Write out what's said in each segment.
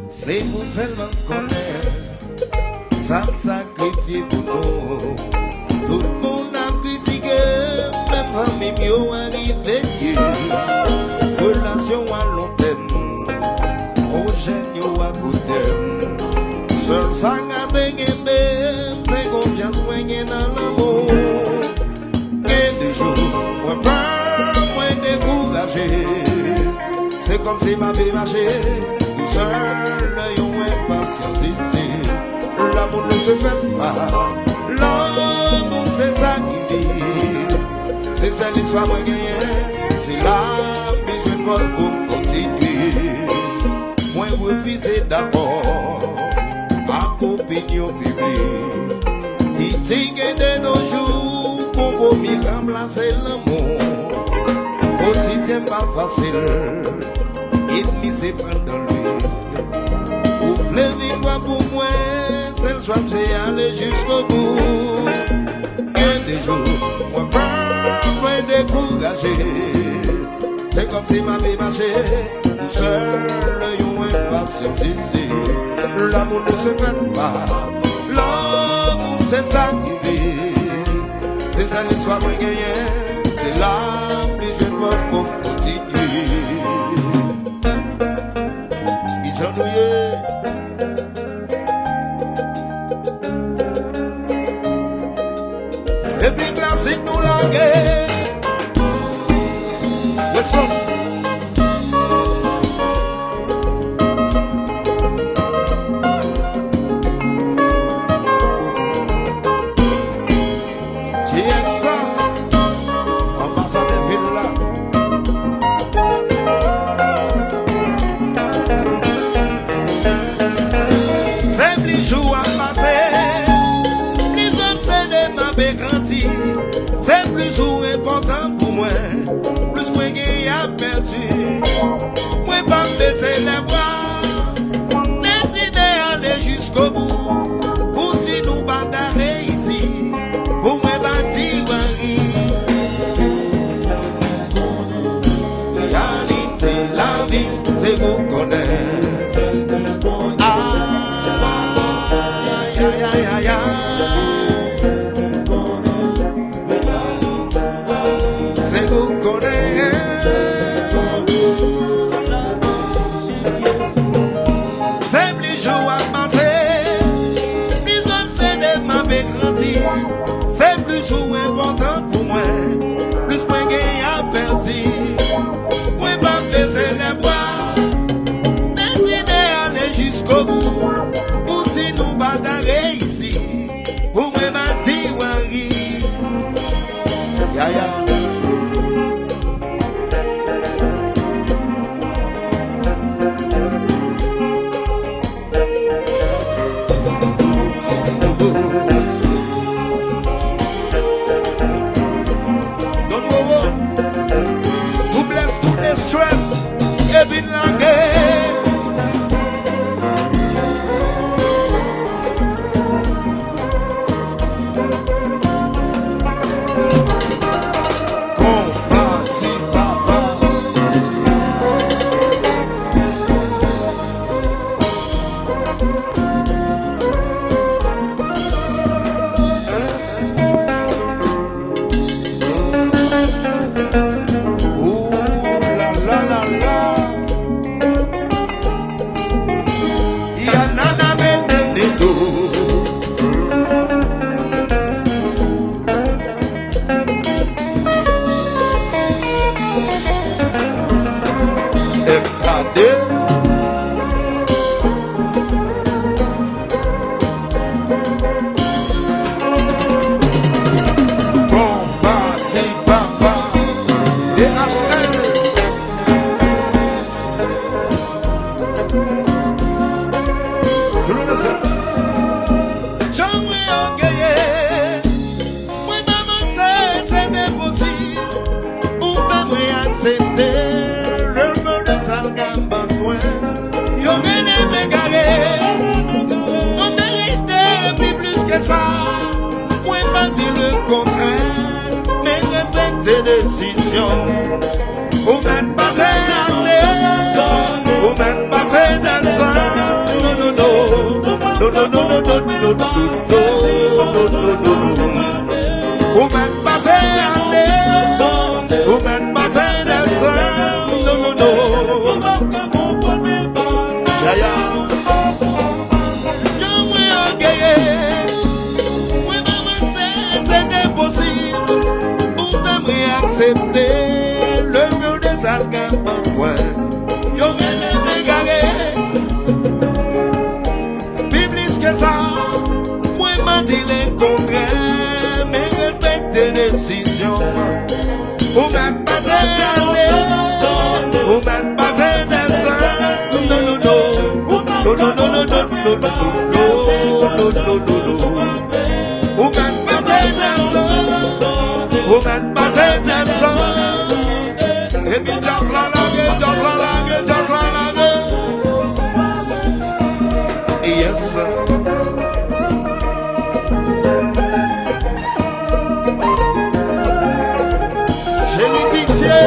C'est vous seulement connaître, ça me sacrifie pour nous. Tout le monde a critiqué, même famille mieux arrivé. Relation à long terme, projet à court terme. Seul ça a baigné, c'est confiance moyenne dans l'amour. Et des jours, moi pas, moi découragé. C'est comme si ma vie marchait. Seul, yon impatience ici. L'amour ne se fait pas. L'amour c'est ça qui vit. C'est celle l'histoire moi gagnée. C'est là que je pose pour continuer. Moi refuser d'abord à opinion publique. Critique de nos jours, compromis remplacer l'amour. Quotidien pas facile. Et c'est prendre dans le risque. Pour vivre moi pour moi, c'est le soir que j'ai allé jusqu'au bout. Et des jours, moi pas découragé. C'est comme si ma vie marchait. Tout seul, yon impatience ici. L'amour ne se fait pas. L'amour c'est ça qui vit. C'est ça l'histoire moi gagnée. C'est là que je pose pour continuer. Et puis classique nous la guerre. What's up? G-Extra, ambassadeur Villa. C'est plus ou important pour moi. Plus moi qui a perdu. Moi pas baisser les bras. Décider aller jusqu'au bout. Pour si nous battons ici. Pour moi bâtir réalité, la vie, c'est vous connaître. Aïe, aïe, aïe, aïe, aïe. DHL. Nous le savons. J'aimerais orgueiller. Moi, maman, c'est impossible. Ou pas moi accepter le mot de Salgam Banouin. Y'aurait les mégarés. On méritait puis plus que ça. Moi, pas dire le contraire. Mais respecte ses décisions. Ou même passer l'année. Ou même passer dans le sang. Non, non, non. Non, non, non, non, non, non, non, non, non. Ou même passer l'année. Ou même passer dans le sang. Non, non, non. Ya, ya. J'aimerais orgueiller. Oui, maman, c'est impossible. Ou t'aimerais accepter le mur des Salgam Banouin. Y'aurait les mégarés. Puis plus que ça, moi m'a dit les contraires. Mais respecte tes décisions. Ou même passer l'année. Ou même passer dans le sang. Non, non, non. Non, non, non, non, non, non, non, non, non, non. Ou même passer dans le sang. Ou même passer dans le sang. Et puis just la langue, just la langue, just la langue. Yes, sir. Chérie Pitié.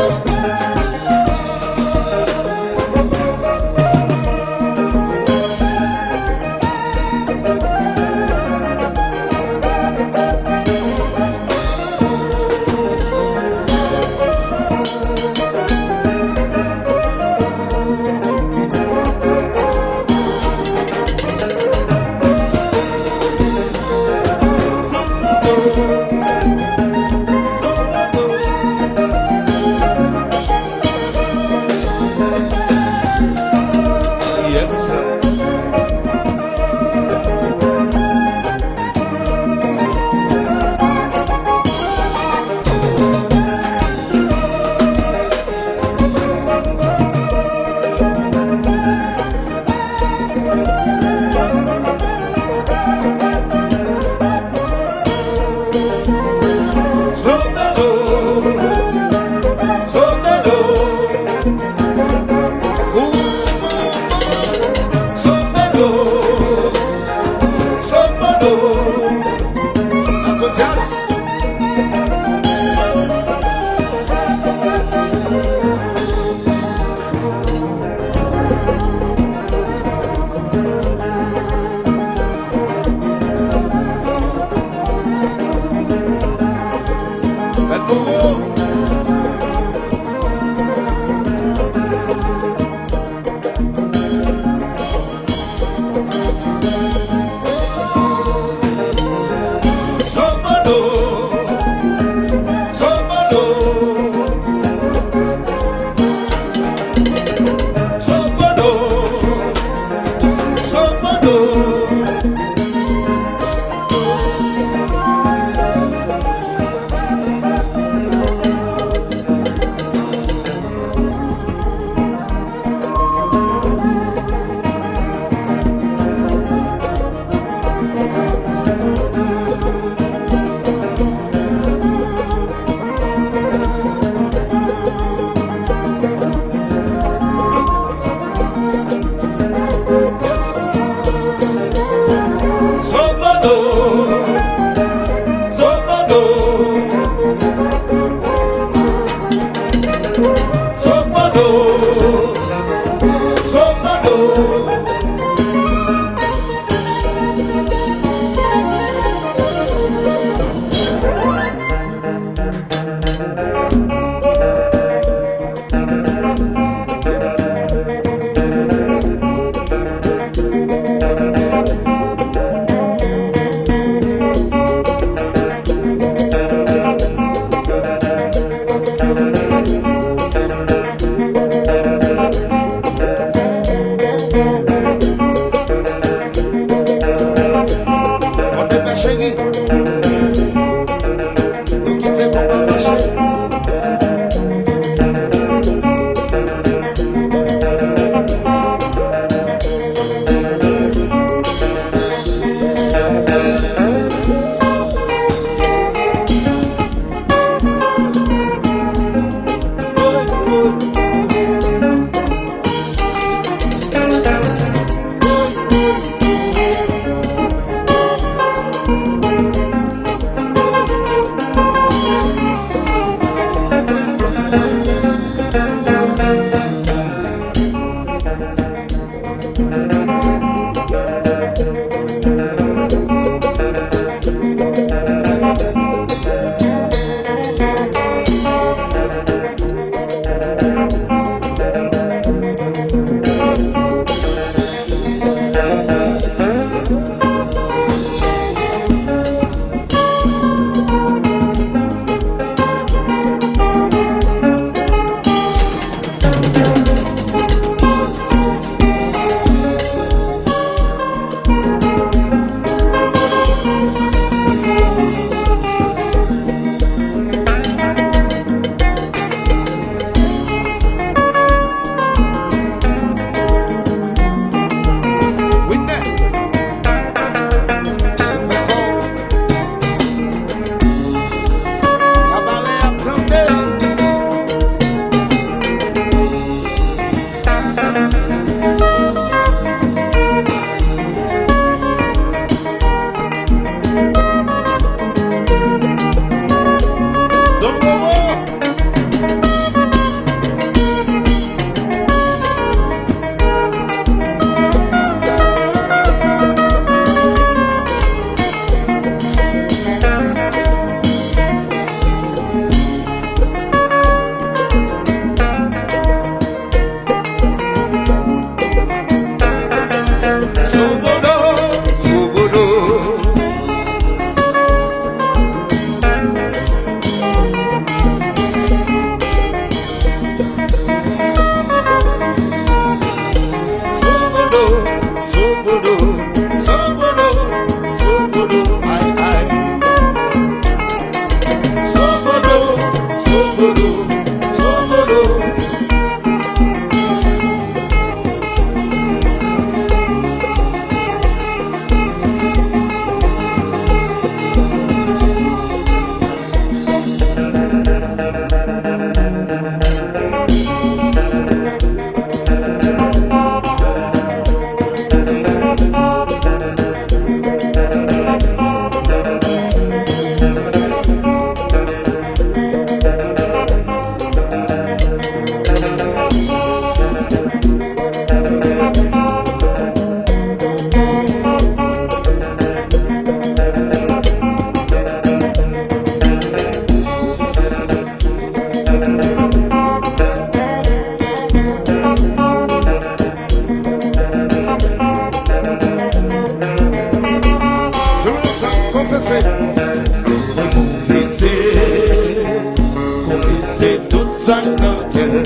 Confesser tout ça dans le cœur.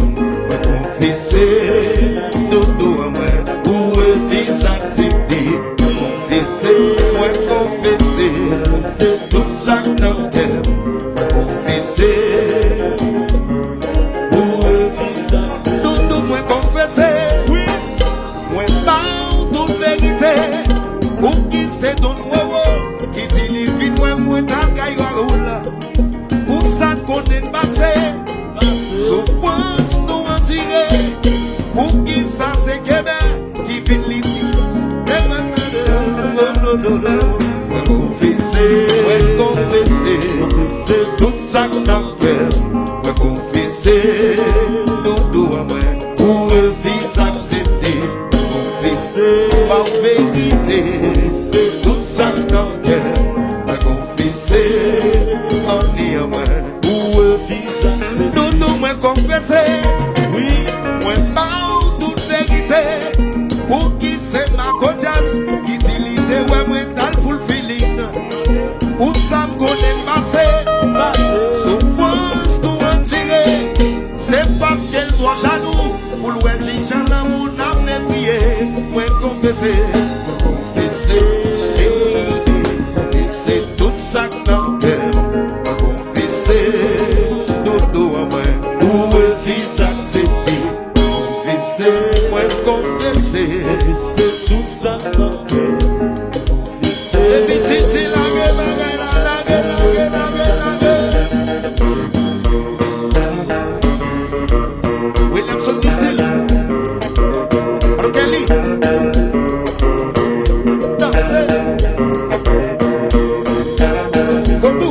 Confesser tout à moi. Pour refus accepter. Confesser, moi confesser tout ça dans le cœur. Confesser pour refus accepter. Tout moi confesser. Oui. Moi parle toute vérité. Pour qui c'est ton nouveau qui dit les vides moi t'as caillou à rouler. Pour ça qu'on est passé. Souffrance nous en tirer. Pour qui ça c'est Québec qui vit l'ici. Moi confesser tout ça dans le cœur. Moi confesser tout à moi. Pour refus accepter. Confesser par vérité. C'est tout ça dans le cœur. Moi confesser en y à moi. Pour refus accepter. Tout moi confesser. Oui. Moi parle toute vérité. Pour qui c'est ma codias qui dit l'idée ouais moi t'as le full feeling. Pour ça me connaît passé. Souffrance nous en tirer. C'est parce qu'elle doit jaloux. Pour louer les gens dans mon âme et prier. Moi confesser. Confesser tout ça dans le cœur. Moi confesser tout à moi. Pour refus accepter. Confesser. Moi confesser tout ça dans le cœur. Et puis titi la Williamson Mistel. Alors Kelly. Danser. Kobu.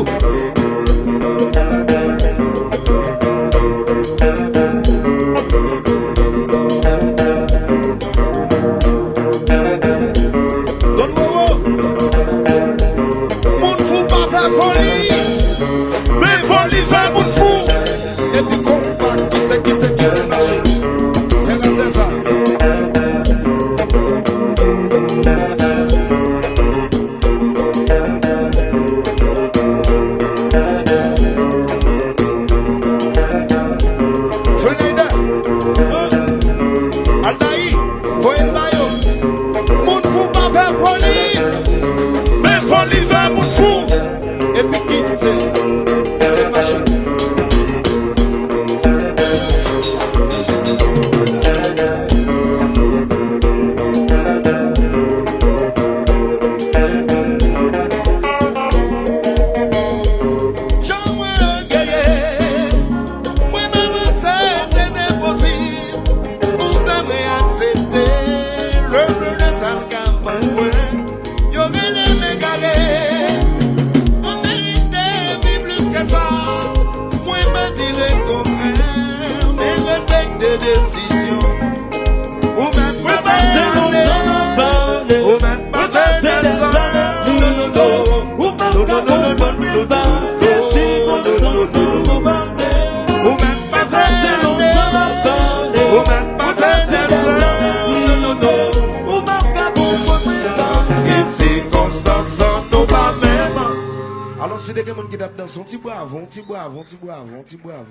Alors c'est des gens qui tapent dans son petit bravo, petit bravo, petit bravo, petit bravo.